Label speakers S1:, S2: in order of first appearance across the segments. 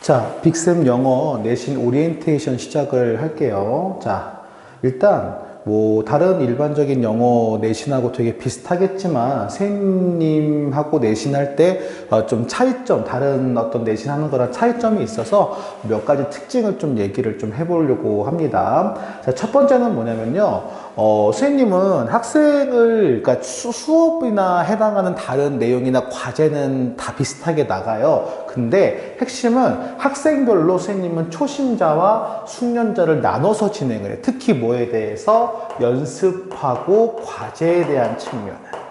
S1: 자, 빅쌤 영어 내신 오리엔테이션 시작을 할게요. 자, 일단 뭐 다른 일반적인 영어 내신하고 되게 비슷하겠지만 선생님하고 내신할 때 좀 차이점, 다른 어떤 내신하는 거랑 차이점이 있어서 몇 가지 특징을 좀 얘기를 좀 해보려고 합니다. 자, 첫 번째는 뭐냐면요. 선생님은 학생을, 그러니까 수업이나 해당하는 다른 내용이나 과제는 다 비슷하게 나가요. 근데 핵심은 학생별로 선생님은 초심자와 숙련자를 나눠서 진행을 해요. 특히 뭐에 대해서? 연습하고 과제에 대한 측면을.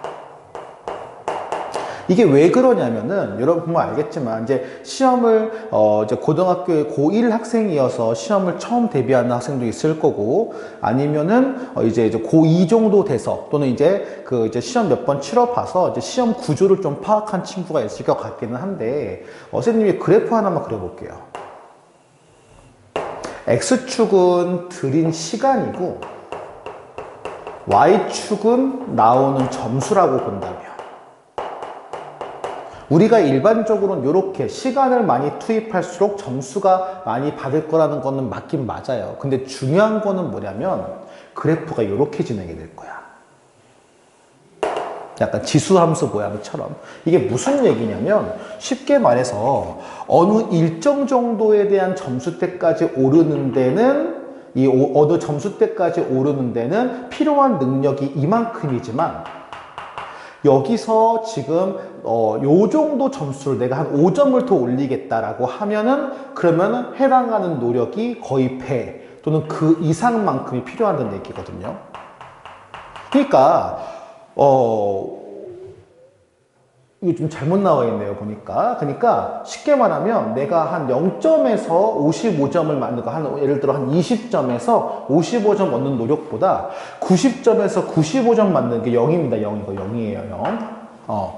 S1: 이게 왜 그러냐면은, 여러분 보면 알겠지만, 이제 시험을, 이제 고등학교의 고1 학생이어서 시험을 처음 대비하는 학생도 있을 거고, 아니면은, 이제 고2 정도 돼서, 또는 이제 이제 시험 몇 번 치러봐서, 이제 시험 구조를 좀 파악한 친구가 있을 것 같기는 한데, 선생님이 그래프 하나만 그려볼게요. X축은 들인 시간이고, Y축은 나오는 점수라고 본다면, 우리가 일반적으로는 이렇게 시간을 많이 투입할수록 점수가 많이 받을 거라는 거는 맞긴 맞아요. 근데 중요한 거는 뭐냐면 그래프가 이렇게 진행이 될 거야. 약간 지수함수 모양처럼. 이게 무슨 얘기냐면 쉽게 말해서 어느 일정 정도에 대한 점수대까지 오르는 데는 어느 점수대까지 오르는 데는 필요한 능력이 이만큼이지만 여기서 지금 요 정도 점수를 내가 한 5점을 더 올리겠다라고 하면은 그러면은 해당하는 노력이 거의 배 또는 그 이상만큼이 필요하다는 얘기거든요. 그러니까 이게 좀 잘못 나와 있네요, 보니까. 그러니까 쉽게 말하면 내가 한 0점에서 55점을 만든 거, 예를 들어 한 20점에서 55점 얻는 노력보다 90점에서 95점 만드는 게 0입니다. 0이고 0이에요, 0.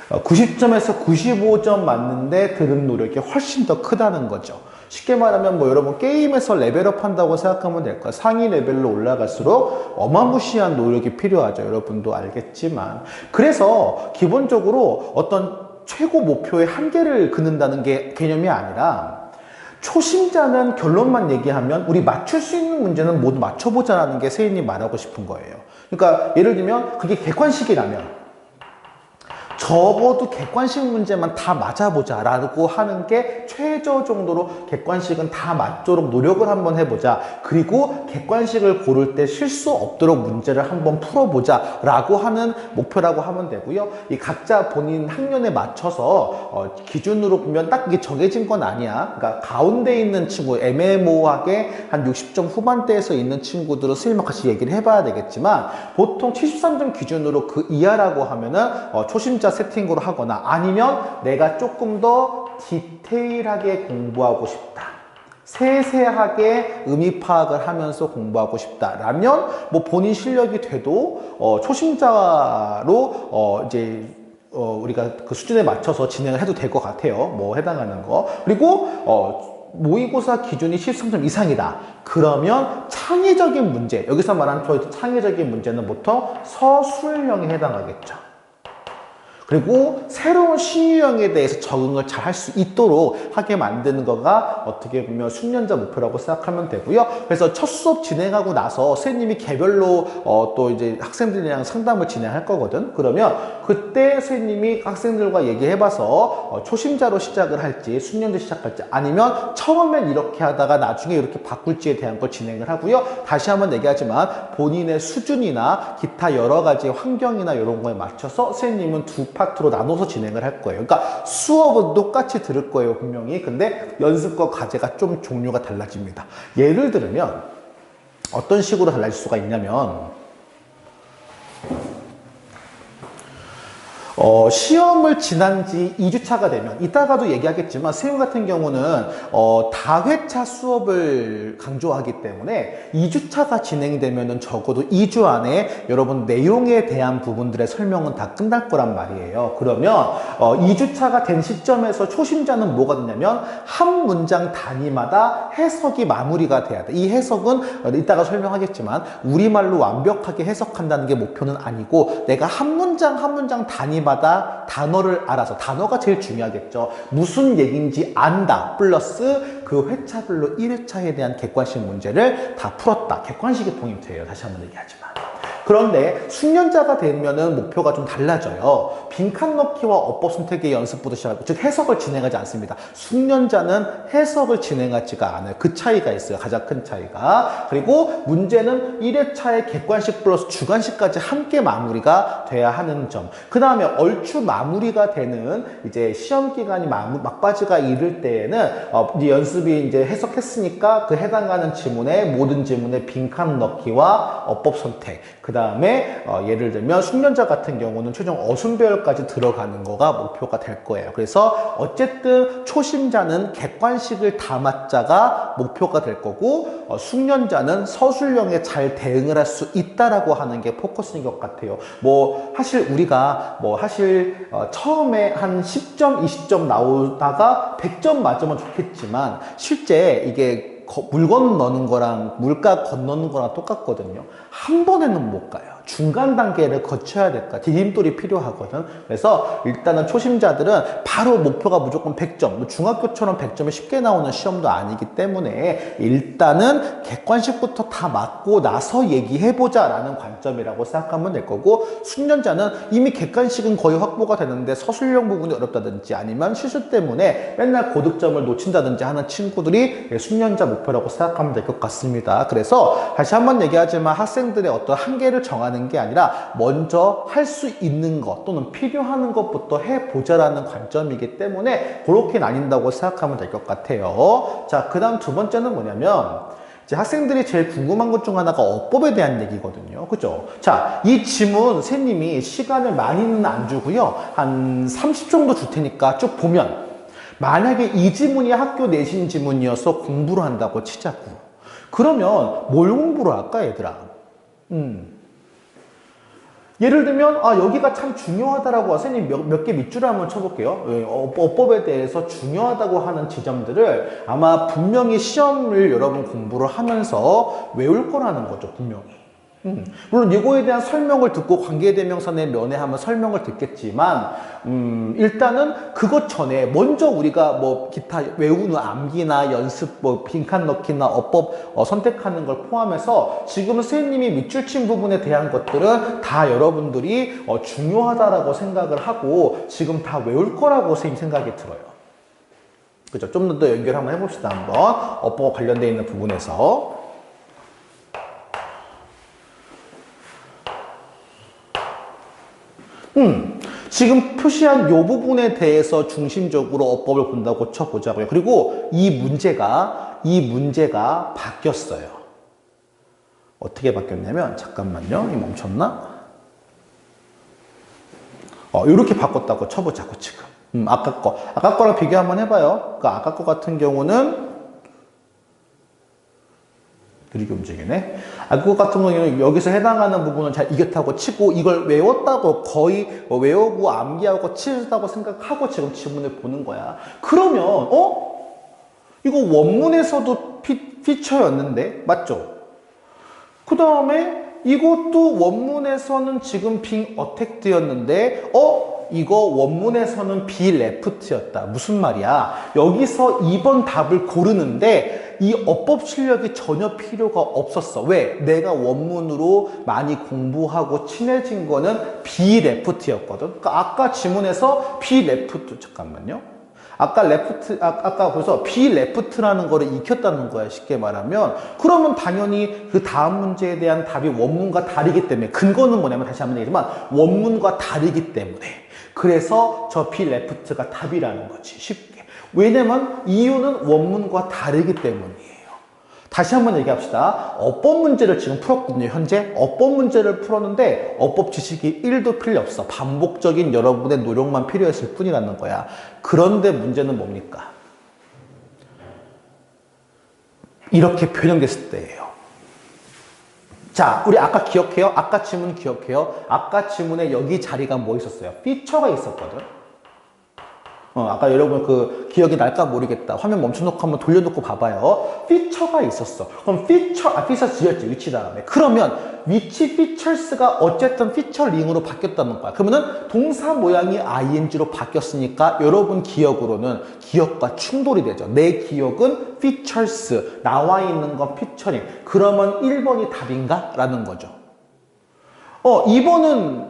S1: 90점에서 95점 맞는데 드는 노력이 훨씬 더 크다는 거죠. 쉽게 말하면 뭐 여러분 게임에서 레벨업 한다고 생각하면 될 거예요. 상위 레벨로 올라갈수록 어마무시한 노력이 필요하죠. 여러분도 알겠지만. 그래서 기본적으로 어떤 최고 목표의 한계를 긋는다는 게 개념이 아니라 초심자는 결론만 얘기하면 우리 맞출 수 있는 문제는 모두 맞춰보자라는 게 선생님이 말하고 싶은 거예요. 그러니까 예를 들면 그게 객관식이라면 적어도 객관식 문제만 다 맞아보자 라고 하는 게 최저 정도로 객관식은 다 맞도록 노력을 한번 해보자. 그리고 객관식을 고를 때 실수 없도록 문제를 한번 풀어보자 라고 하는 목표라고 하면 되고요. 이 각자 본인 학년에 맞춰서 기준으로 보면 딱 이게 정해진 건 아니야. 그러니까 가운데 있는 친구, 애매모호하게 한 60점 후반대에서 있는 친구들은 선생님과 같이 얘기를 해봐야 되겠지만 보통 73점 기준으로 그 이하라고 하면은 초심자 세팅으로 하거나 아니면 내가 조금 더 디테일하게 공부하고 싶다. 세세하게 의미 파악을 하면서 공부하고 싶다라면 뭐 본인 실력이 돼도 초심자로 이제 우리가 그 수준에 맞춰서 진행을 해도 될 것 같아요. 뭐 해당하는 거. 그리고 모의고사 기준이 13점 이상이다. 그러면 창의적인 문제, 여기서 말하는 창의적인 문제는 보통 서술형에 해당하겠죠. 그리고 새로운 신유형에 대해서 적응을 잘 할 수 있도록 하게 만드는 거가 어떻게 보면 숙련자 목표라고 생각하면 되고요. 그래서 첫 수업 진행하고 나서 선생님이 개별로 또 이제 학생들이랑 상담을 진행할 거거든. 그러면 그때 선생님이 학생들과 얘기해봐서 초심자로 시작을 할지 숙련자 시작할지 아니면 처음엔 이렇게 하다가 나중에 이렇게 바꿀지에 대한 걸 진행을 하고요. 다시 한번 얘기하지만 본인의 수준이나 기타 여러 가지 환경이나 이런 거에 맞춰서 선생님은 두 파트로 나눠서 진행을 할 거예요. 그러니까 수업은 똑같이 들을 거예요, 분명히. 근데 연습과 과제가 좀 종류가 달라집니다. 예를 들면 어떤 식으로 달라질 수가 있냐면 시험을 지난 지 2주차가 되면 이따가도 얘기하겠지만 선생님 같은 경우는 다회차 수업을 강조하기 때문에 2주차가 진행되면 적어도 2주 안에 여러분 내용에 대한 부분들의 설명은 다 끝날 거란 말이에요. 그러면 2주차가 된 시점에서 초심자는 뭐가 되냐면 한 문장 단위마다 해석이 마무리가 돼야 돼. 이 해석은 이따가 설명하겠지만 우리말로 완벽하게 해석한다는 게 목표는 아니고 내가 한 문장 한 문장 단위마다 문제마다 단어를 알아서, 단어가 제일 중요하겠죠. 무슨 얘기인지 안다 플러스 그 회차별로 1회차에 대한 객관식 문제를 다 풀었다. 객관식이 포인트예요. 다시 한번 얘기하지만. 그런데 숙련자가 되면은 목표가 좀 달라져요. 빈칸 넣기와 어법 선택의 연습부터 시작하고, 즉 해석을 진행하지 않습니다. 숙련자는 해석을 진행하지가 않아요. 그 차이가 있어요. 가장 큰 차이가. 그리고 문제는 1회차의 객관식 플러스 주관식까지 함께 마무리가 돼야 하는 점. 그 다음에 얼추 마무리가 되는 이제 시험 기간이 막바지가 이를 때에는 이제 연습이 이제 해석했으니까 그 해당하는 지문에 모든 지문에 빈칸 넣기와 어법 선택. 그 다음에 예를 들면 숙련자 같은 경우는 최종 어순배열까지 들어가는 거가 목표가 될 거예요. 그래서 어쨌든 초심자는 객관식을 다 맞자가 목표가 될 거고, 숙련자는 서술형에 잘 대응을 할 수 있다라고 하는 게 포커스인 것 같아요. 뭐 사실 우리가 처음에 한 10점, 20점 나오다가 100점 맞으면 좋겠지만 실제 이게 물건 넣는 거랑 물가 건너는 거랑 똑같거든요. 한 번에는 못 가요. 중간 단계를 거쳐야 될까, 디딤돌이 필요하거든. 그래서 일단은 초심자들은 바로 목표가 무조건 100점, 중학교처럼 100점이 쉽게 나오는 시험도 아니기 때문에 일단은 객관식부터 다 맞고 나서 얘기해보자 라는 관점이라고 생각하면 될 거고, 숙련자는 이미 객관식은 거의 확보가 되는데 서술형 부분이 어렵다든지 아니면 실수 때문에 맨날 고득점을 놓친다든지 하는 친구들이 숙련자 목표라고 생각하면 될 것 같습니다. 그래서 다시 한번 얘기하지만 학생들의 어떤 한계를 정하는 게 아니라 먼저 할 수 있는 것 또는 필요한 것부터 해보자라는 관점이기 때문에 그렇게 나뉜다고 생각하면 될 것 같아요. 자, 그 다음 두 번째는 뭐냐면 이제 학생들이 제일 궁금한 것 중 하나가 어법에 대한 얘기거든요. 그죠? 자, 이 지문 선생님이 시간을 많이는 안 주고요. 한 30 정도 줄 테니까 쭉 보면, 만약에 이 지문이 학교 내신 지문이어서 공부를 한다고 치자고. 그러면 뭘 공부를 할까, 얘들아? 예를 들면 여기가 참 중요하다라고 선생님 몇 개 밑줄을 한번 쳐볼게요. 어법에 대해서 중요하다고 하는 지점들을 아마 분명히 시험을 여러분 공부를 하면서 외울 거라는 거죠, 분명히. 물론 이거에 대한 설명을 듣고 관계대명사의 면에 설명을 듣겠지만 일단은 그것 전에 먼저 우리가 뭐 기타 외우는 암기나 연습, 뭐 빈칸 넣기나 어법 선택하는 걸 포함해서 지금 선생님이 밑줄 친 부분에 대한 것들은 다 여러분들이 중요하다라고 생각을 하고 지금 다 외울 거라고 선생님 생각이 들어요. 그죠? 좀 더 연결 한번 해봅시다. 한번 어법과 관련되어 있는 부분에서. 지금 표시한 이 부분에 대해서 중심적으로 어법을 본다고 쳐보자고요. 그리고 이 문제가 바뀌었어요. 어떻게 바뀌었냐면, 잠깐만요. 이 멈췄나? 이렇게 바꿨다고 쳐보자고, 지금. 아까 거랑 비교 한번 해봐요. 그러니까 아까 거 같은 경우는 느리게 움직이네. 그거 같은 경우는 여기서 해당하는 부분은 잘 이겼다고 치고 이걸 외웠다고 거의 외우고 암기하고 치셨다고 생각하고 지금 지문을 보는 거야. 그러면 이거 원문에서도 피처였는데 맞죠? 그 다음에 이것도 원문에서는 지금 being attacked였는데 이거 원문에서는 be left였다. 무슨 말이야? 여기서 2번 답을 고르는데 이 어법 실력이 전혀 필요가 없었어. 왜? 내가 원문으로 많이 공부하고 친해진 거는 be left였거든. 그러니까 아까 지문에서 be left, 잠깐만요. 아까 그래서 be left라는 거를 익혔다는 거야, 쉽게 말하면. 그러면 당연히 그 다음 문제에 대한 답이 원문과 다르기 때문에, 근거는 뭐냐면 다시 한번 얘기하지만 원문과 다르기 때문에. 그래서 저 be left가 답이라는 거지, 쉽게. 왜냐면 이유는 원문과 다르기 때문이에요. 다시 한번 얘기합시다. 어법 문제를 지금 풀었거든요, 현재. 어법 문제를 풀었는데 어법 지식이 1도 필요 없어. 반복적인 여러분의 노력만 필요했을 뿐이라는 거야. 그런데 문제는 뭡니까? 이렇게 변형됐을 때예요. 자, 우리 아까 기억해요? 아까 지문 기억해요? 아까 지문에 여기 자리가 뭐 있었어요? 피처가 있었거든. 아까 여러분 그 기억이 날까 모르겠다. 화면 멈춰놓고 한번 돌려놓고 봐봐요. 피처가 있었어. 그럼 피처스였지, 위치 다음에. 그러면 위치 피처스가 어쨌든 피처링으로 바뀌었다는 거야. 그러면은 동사 모양이 ing로 바뀌었으니까 여러분 기억으로는 기억과 충돌이 되죠. 내 기억은 features, 나와 있는 건 피처링. 그러면 1번이 답인가? 라는 거죠. 2번은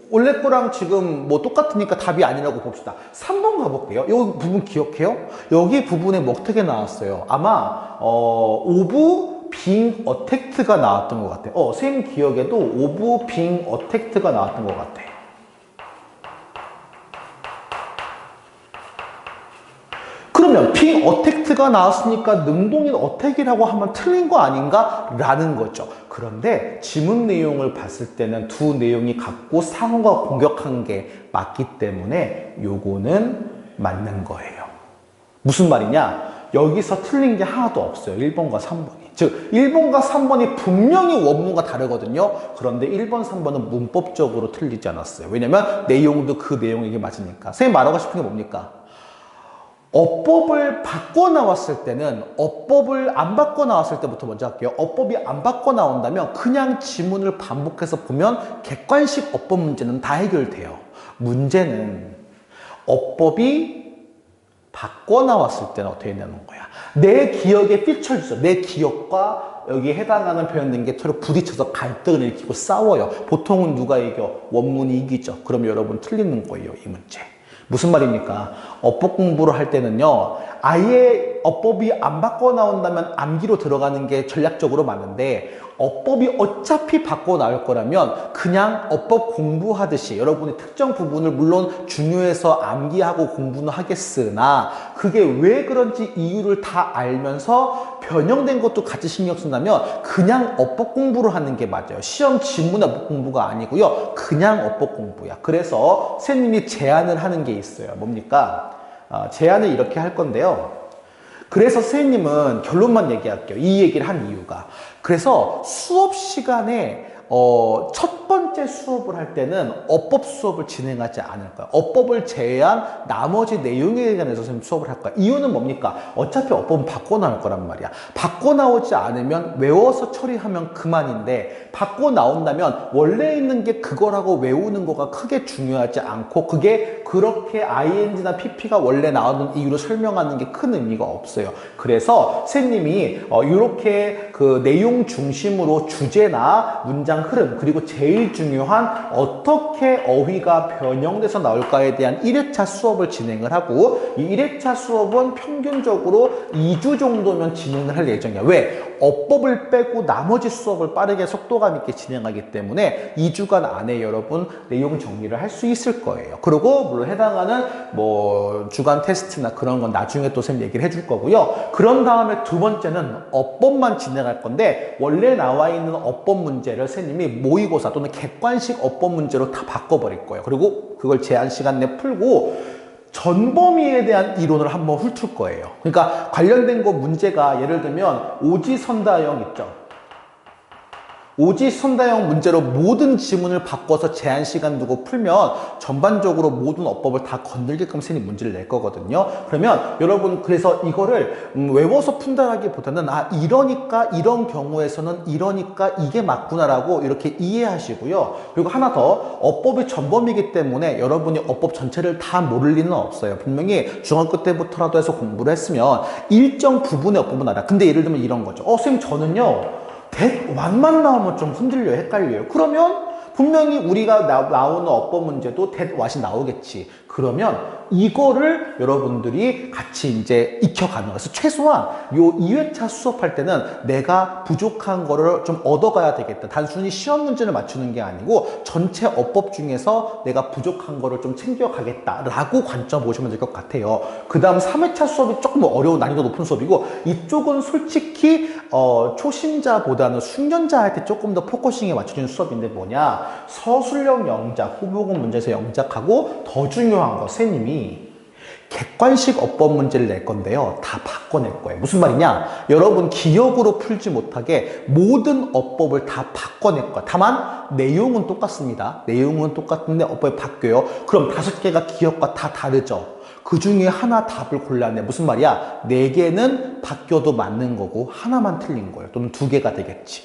S1: 원래 거랑 지금 뭐 똑같으니까 답이 아니라고 봅시다. 3번 가볼게요. 이 부분 기억해요? 여기 부분에 뭐 어떻게 나왔어요? 아마 of being attacked가 나왔던 것 같아요. 선생님 기억에도 of being attacked가 나왔던 것 같아요. 그러면 being attacked가 나왔으니까 능동인 어택이라고 하면 틀린 거 아닌가? 라는 거죠. 그런데 지문 내용을 봤을 때는 두 내용이 같고 상호가 공격한 게 맞기 때문에 요거는 맞는 거예요. 무슨 말이냐? 여기서 틀린 게 하나도 없어요. 1번과 3번이. 즉 1번과 3번이 분명히 원문과 다르거든요. 그런데 1번, 3번은 문법적으로 틀리지 않았어요. 왜냐면 내용도 그 내용에게 맞으니까. 선생님 말하고 싶은 게 뭡니까? 어법을 바꿔 나왔을 때는 어법을 안 바꿔 나왔을 때부터 먼저 할게요. 어법이 안 바꿔 나온다면 그냥 지문을 반복해서 보면 객관식 어법 문제는 다 해결돼요. 문제는 어법이 바꿔 나왔을 때는 어떻게 되는 거야? 내 기억에 피처를 내 기억과 여기에 해당하는 표현된 게 서로 부딪혀서 갈등을 일으키고 싸워요. 보통은 누가 이겨? 원문이 이기죠. 그럼 여러분 틀리는 거예요, 이 문제. 무슨 말입니까? 어법 공부를 할 때는요, 아예 어법이 안 바꿔 나온다면 암기로 들어가는 게 전략적으로 맞는데, 어법이 어차피 바꿔 나올 거라면 그냥 어법 공부하듯이 여러분이 특정 부분을 물론 중요해서 암기하고 공부는 하겠으나 그게 왜 그런지 이유를 다 알면서 변형된 것도 같이 신경 쓴다면 그냥 어법 공부를 하는 게 맞아요. 시험 지문 어법 공부가 아니고요. 그냥 어법 공부야. 그래서 선생님이 제안을 하는 게 있어요. 뭡니까? 제안을 이렇게 할 건데요. 그래서 선생님은 결론만 얘기할게요. 이 얘기를 한 이유가. 그래서 수업 시간에 첫 번째 수업을 할 때는 어법 수업을 진행하지 않을 거야. 어법을 제외한 나머지 내용에 관해서 선생님 수업을 할 거야. 이유는 뭡니까? 어차피 어법은 바꿔 나올 거란 말이야. 바꿔 나오지 않으면 외워서 처리하면 그만인데 바꿔 나온다면 원래 있는 게 그거라고 외우는 거가 크게 중요하지 않고 그게 그렇게 ing나 pp가 원래 나오는 이유를 설명하는 게 큰 의미가 없어요. 그래서 선생님이 이렇게 그 내용 중심으로 주제나 문장 흐름 그리고 제일 중요한 어떻게 어휘가 변형돼서 나올까에 대한 1회차 수업을 진행을 하고 이 1회차 수업은 평균적으로 2주 정도면 진행을 할 예정이야. 왜? 어법을 빼고 나머지 수업을 빠르게 속도감 있게 진행하기 때문에 2주간 안에 여러분 내용 정리를 할 수 있을 거예요. 그리고 물론 해당하는 뭐 주간 테스트나 그런 건 나중에 또 선생님 얘기를 해줄 거고요. 그런 다음에 두 번째는 어법만 진행할 건데 원래 나와 있는 어법 문제를 선생님이 모의고사 또는 객관식 어법 문제로 다 바꿔버릴 거예요. 그리고 그걸 제한 시간 내에 풀고 전범위에 대한 이론을 한번 훑을 거예요. 그러니까 관련된 거 문제가 예를 들면 오지선다형 있죠. 오지선다형 문제로 모든 지문을 바꿔서 제한 시간 두고 풀면 전반적으로 모든 어법을 다 건들게끔 선생님 문제를 낼 거거든요. 그러면 여러분 그래서 이거를 외워서 푼다라기보다는 이러니까 이런 경우에서는 이러니까 이게 맞구나라고 이렇게 이해하시고요. 그리고 하나 더 어법이 전범이기 때문에 여러분이 어법 전체를 다 모를 리는 없어요. 분명히 중학교 때부터라도 해서 공부를 했으면 일정 부분의 어법은 알아. 근데 예를 들면 이런 거죠. 선생님 저는요. 대완만 나오면 좀 흔들려요. 헷갈려요. 그러면 분명히 우리가 나오는 어법 문제도 대완이 나오겠지. 그러면 이거를 여러분들이 같이 이제 익혀가는 거예요. 그래서 최소한 요 2회차 수업할 때는 내가 부족한 거를 좀 얻어가야 되겠다. 단순히 시험 문제를 맞추는 게 아니고 전체 어법 중에서 내가 부족한 거를 좀 챙겨가겠다라고 관점 보시면 될 것 같아요. 그 다음 3회차 수업이 조금 어려운 난이도 높은 수업이고 이쪽은 솔직히 초심자보다는 숙련자 할 때 조금 더 포커싱에 맞춰주는 수업인데 뭐냐 서술형 영작, 후보군 문제에서 영작하고 더 중요한 거 선생님이 객관식 어법 문제를 낼 건데요. 다 바꿔낼 거예요. 무슨 말이냐? 여러분 기억으로 풀지 못하게 모든 어법을 다 바꿔낼 거예요. 다만 내용은 똑같습니다. 내용은 똑같은데 어법이 바뀌어요. 그럼 5개가 기억과 다 다르죠. 그 중에 하나 답을 골라내. 무슨 말이야? 4개는 바뀌어도 맞는 거고 하나만 틀린 거예요. 또는 2개가 되겠지.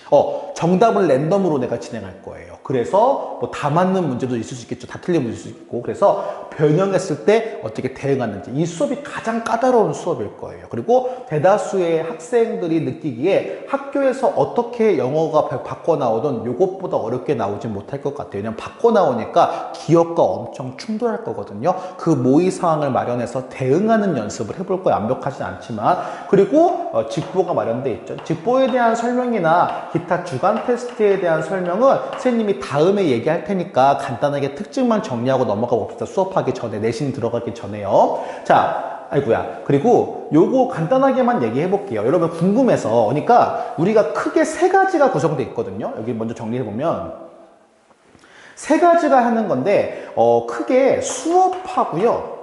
S1: 정답은 랜덤으로 내가 진행할 거예요. 그래서 뭐 다 맞는 문제도 있을 수 있겠죠. 다 틀린 문제도 있을 수 있고. 그래서 변형했을 때 어떻게 대응하는지. 이 수업이 가장 까다로운 수업일 거예요. 그리고 대다수의 학생들이 느끼기에 학교에서 어떻게 영어가 바꿔 나오든 이것보다 어렵게 나오지 못할 것 같아요. 왜냐면 바꿔 나오니까 기억과 엄청 충돌할 거거든요. 그 모의 상황을 마련해서 대응하는 연습을 해볼 거예요. 완벽하진 않지만. 그리고 직보가 마련돼 있죠. 직보에 대한 설명이나 기타 주간 테스트에 대한 설명은 선생님이 다음에 얘기할 테니까 간단하게 특징만 정리하고 넘어가 봅시다. 수업하기 전에, 내신 들어가기 전에요. 자, 아이고야. 그리고 요거 간단하게만 얘기해 볼게요. 여러분 궁금해서. 그러니까 우리가 크게 3가지가 구성되어 있거든요. 여기 먼저 정리해 보면 3가지가 하는 건데 크게 수업하고요.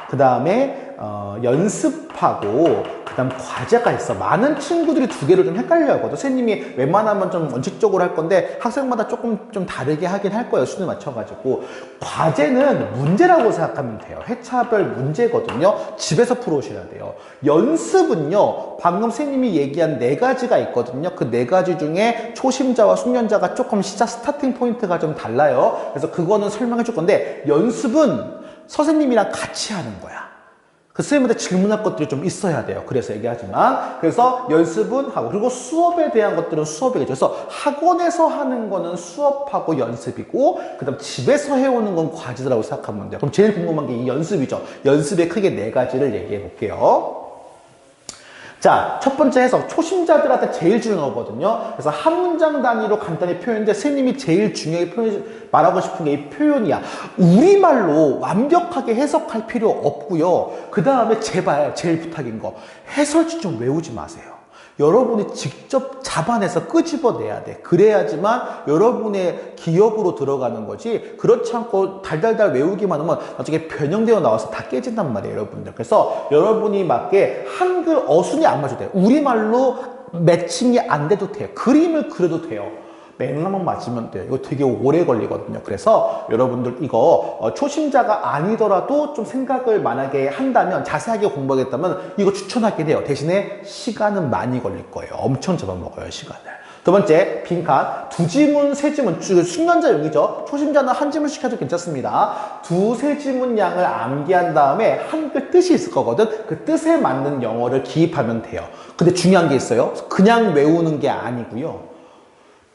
S1: 그 다음에 연습하고 그 다음 과제가 있어. 많은 친구들이 2개를 좀 헷갈려 하거든. 선생님이 웬만하면 좀 원칙적으로 할 건데 학생마다 조금 좀 다르게 하긴 할 거예요. 수준에 맞춰가지고. 과제는 문제라고 생각하면 돼요. 회차별 문제거든요. 집에서 풀어오셔야 돼요. 연습은요, 방금 선생님이 얘기한 4가지가 있거든요. 그 4가지 중에 초심자와 숙련자가 조금 시작 스타팅 포인트가 좀 달라요. 그래서 그거는 설명해 줄 건데, 연습은 선생님이랑 같이 하는 거야. 그 선생님한테 질문할 것들이 좀 있어야 돼요. 그래서 얘기하지만. 그래서 연습은 하고, 그리고 수업에 대한 것들은 수업이겠죠. 그래서 학원에서 하는 거는 수업하고 연습이고, 그 다음 집에서 해오는 건 과제라고 생각하면 돼요. 그럼 제일 궁금한 게 이 연습이죠. 연습의 크게 4가지를 얘기해 볼게요. 자, 첫 번째 해석. 초심자들한테 제일 중요하거든요. 그래서 한 문장 단위로 간단히 표현인데 선생님이 제일 중요하게 말하고 싶은 게 이 표현이야. 우리말로 완벽하게 해석할 필요 없고요. 그 다음에 제발 제일 부탁인 거, 해설지 좀 외우지 마세요. 여러분이 직접 잡아내서 끄집어내야 돼. 그래야지만 여러분의 기억으로 들어가는 거지. 그렇지 않고 달달달 외우기만 하면 나중에 변형되어 나와서 다 깨진단 말이에요, 여러분들. 그래서 여러분이 맞게 한글 어순이 안 맞아도 돼요. 우리말로 매칭이 안 돼도 돼요. 그림을 그려도 돼요. 맥락만 맞으면 돼요. 이거 되게 오래 걸리거든요. 그래서 여러분들 이거 초심자가 아니더라도 좀 생각을 만약에 한다면, 자세하게 공부하겠다면 이거 추천하게 돼요. 대신에 시간은 많이 걸릴 거예요. 엄청 잡아먹어요, 시간을. 두 번째, 빈칸. 2지문, 3지문. 숙련자용이죠. 초심자는 한 지문씩 해도 괜찮습니다. 2, 3지문 양을 암기한 다음에 한글 뜻이 있을 거거든. 그 뜻에 맞는 영어를 기입하면 돼요. 근데 중요한 게 있어요. 그냥 외우는 게 아니고요.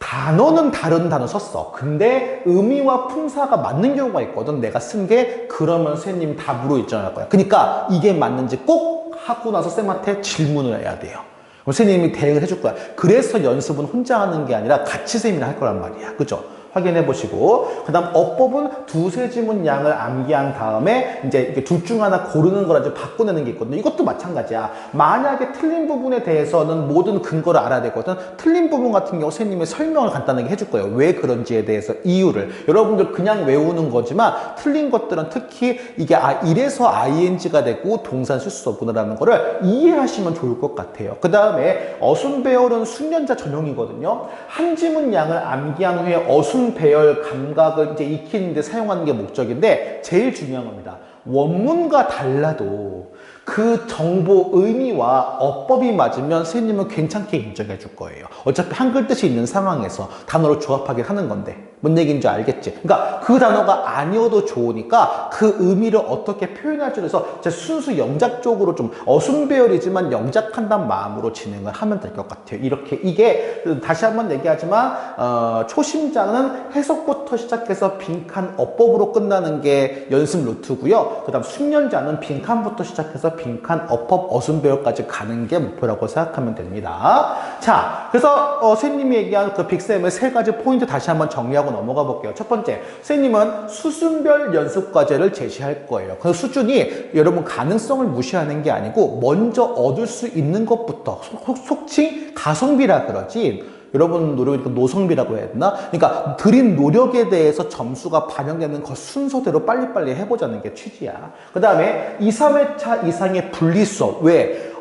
S1: 단어는 다른 단어 썼어. 근데 의미와 품사가 맞는 경우가 있거든. 내가 쓴 게. 그러면 선생님 답으로 일정할 거야. 그러니까 이게 맞는지 꼭 하고 나서 쌤한테 질문을 해야 돼요. 그럼 선생님이 대응을 해줄 거야. 그래서 연습은 혼자 하는 게 아니라 같이 선생님이 할 거란 말이야. 그죠? 확인해 보시고. 그 다음 어법은 2, 3지문 양을 암기한 다음에 이제 둘 중 하나 고르는 거라도 바꿔내는 게 있거든요. 이것도 마찬가지야. 만약에 틀린 부분에 대해서는 모든 근거를 알아야 되거든. 틀린 부분 같은 경우 선생님이 설명을 간단하게 해줄 거예요. 왜 그런지에 대해서 이유를. 여러분들 그냥 외우는 거지만 틀린 것들은 특히 이게 이래서 ing가 되고 동사 쓸 수 없구나라는 거를 이해하시면 좋을 것 같아요. 그 다음에 어순 배열은 숙련자 전용이거든요. 한 지문 양을 암기한 후에 어순 배열 감각을 이제 익히는데 사용하는 게 목적인데, 제일 중요한 겁니다. 원문과 달라도 그 정보 의미와 어법이 맞으면 선생님은 괜찮게 인정해 줄 거예요. 어차피 한글 뜻이 있는 상황에서 단어를 조합하게 하는 건데 뭔 얘기인지 알겠지? 그러니까 그 단어가 아니어도 좋으니까 그 의미를 어떻게 표현할 줄 해서 순수 영작 쪽으로 좀 어순 배열이지만 영작한다는 마음으로 진행을 하면 될 것 같아요. 이렇게 이게 다시 한번 얘기하지만 초심자는 해석부터 시작해서 빈칸 어법으로 끝나는 게 연습 루트고요. 그 다음 숙련자는 빈칸부터 시작해서 빈칸 어법 어순 배열까지 가는 게 목표라고 생각하면 됩니다. 자, 그래서 선생님이 얘기한 그 빅쌤의 3가지 포인트 다시 한번 정리하고 넘어가 볼게요. 첫 번째, 선생님은 수준별 연습 과제를 제시할 거예요. 그 수준이 여러분 가능성을 무시하는 게 아니고 먼저 얻을 수 있는 것부터, 속칭 가성비라 그러지, 여러분 노력이니까 노성비라고 해야 되나? 그러니까 들인 노력에 대해서 점수가 반영되는 그 순서대로 빨리빨리 해보자는 게 취지야. 그 다음에 2, 3회차 이상의 분리수업. 왜?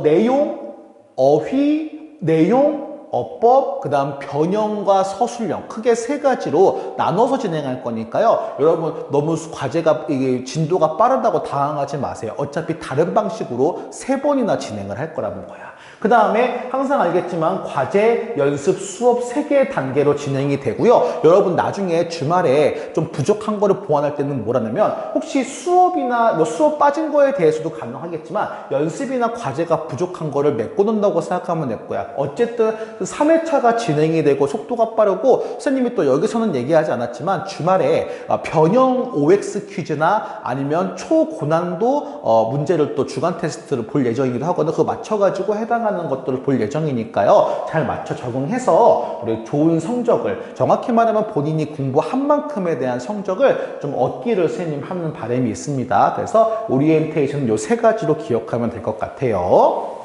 S1: 내용, 어휘, 내용, 어법, 그 다음 변형과 서술형 크게 세 가지로 나눠서 진행할 거니까요. 여러분 너무 과제가 이게 진도가 빠르다고 당황하지 마세요. 어차피 다른 방식으로 세 번이나 진행을 할 거라는 거야. 그 다음에 항상 알겠지만 과제, 연습, 수업 3개의 단계로 진행이 되고요. 여러분 나중에 주말에 좀 부족한 거를 보완할 때는 뭐라냐면 혹시 수업이나 뭐 수업 빠진 거에 대해서도 가능하겠지만 연습이나 과제가 부족한 거를 메꿔놓는다고 생각하면 될 거야. 어쨌든 3회차가 진행이 되고 속도가 빠르고 선생님이 또 여기서는 얘기하지 않았지만 주말에 변형 OX 퀴즈나 아니면 초고난도 문제를 또 주간 테스트를 볼 예정이기도 하거든요. 그거 맞춰가지고 해당하는 것들을 볼 예정이니까요. 잘 맞춰 적응해서 우리 좋은 성적을 정확히 말하면 본인이 공부한 만큼에 대한 성적을 좀 얻기를 선생님 하는 바람이 있습니다. 그래서 오리엔테이션은 요 3가지로 기억하면 될 것 같아요.